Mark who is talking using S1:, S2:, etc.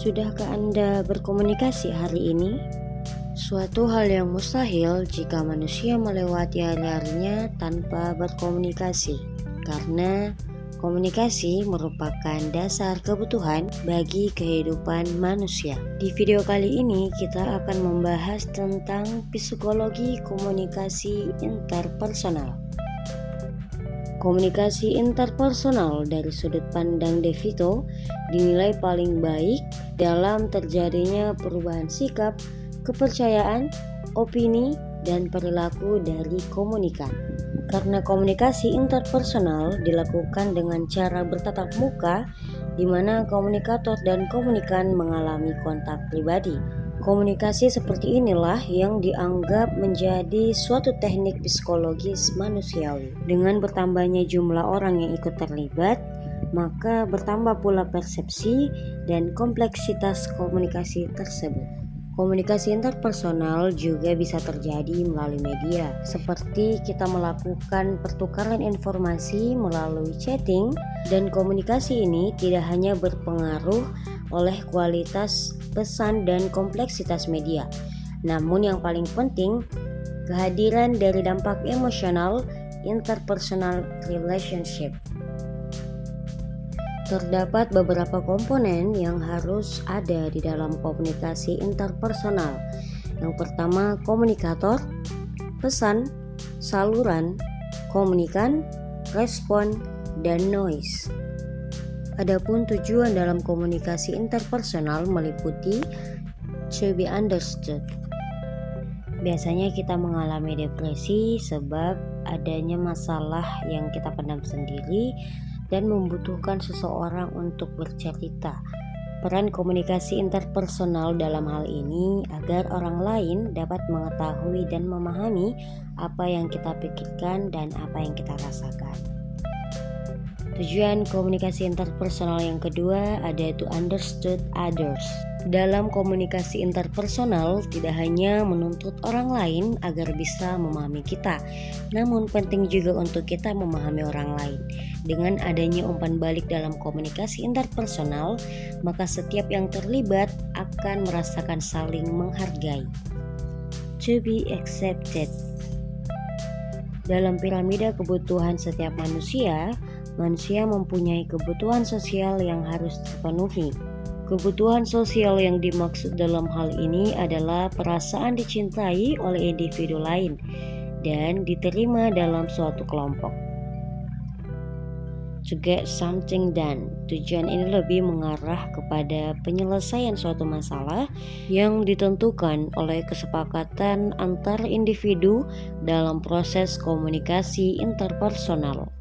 S1: Sudahkah Anda berkomunikasi hari ini? Suatu hal yang mustahil jika manusia melewati hari-harinya tanpa berkomunikasi, karena komunikasi merupakan dasar kebutuhan bagi kehidupan manusia. Di video kali ini kita akan membahas tentang psikologi komunikasi interpersonal. Komunikasi interpersonal dari sudut pandang De Vito dinilai paling baik dalam terjadinya perubahan sikap, kepercayaan, opini, dan perilaku dari komunikan. Karena komunikasi interpersonal dilakukan dengan cara bertatap muka, di mana komunikator dan komunikan mengalami kontak pribadi. Komunikasi seperti inilah yang dianggap menjadi suatu teknik psikologis manusiawi. Dengan bertambahnya jumlah orang yang ikut terlibat, maka bertambah pula persepsi dan kompleksitas komunikasi tersebut. Komunikasi interpersonal juga bisa terjadi melalui media, seperti kita melakukan pertukaran informasi melalui chatting, dan komunikasi ini tidak hanya berpengaruh oleh kualitas pesan dan kompleksitas media, namun yang paling penting, kehadiran dari dampak emosional interpersonal relationship. Terdapat beberapa komponen yang harus ada di dalam komunikasi interpersonal. Yang pertama, komunikator, pesan, saluran, komunikan, respon, dan noise. Adapun tujuan dalam komunikasi interpersonal meliputi to be understood. Biasanya kita mengalami depresi sebab adanya masalah yang kita pendam sendiri dan membutuhkan seseorang untuk bercerita. Peran komunikasi interpersonal dalam hal ini agar orang lain dapat mengetahui dan memahami apa yang kita pikirkan dan apa yang kita rasakan. Tujuan komunikasi interpersonal yang kedua ada to understood others. Dalam komunikasi interpersonal tidak hanya menuntut orang lain agar bisa memahami kita, namun penting juga untuk kita memahami orang lain. Dengan adanya umpan balik dalam komunikasi interpersonal, maka setiap yang terlibat akan merasakan saling menghargai. To be accepted. Dalam piramida kebutuhan setiap manusia mempunyai kebutuhan sosial yang harus terpenuhi. Kebutuhan sosial yang dimaksud dalam hal ini adalah perasaan dicintai oleh individu lain dan diterima dalam suatu kelompok. To get something done. Tujuan ini lebih mengarah kepada penyelesaian suatu masalah yang ditentukan oleh kesepakatan antar individu dalam proses komunikasi interpersonal.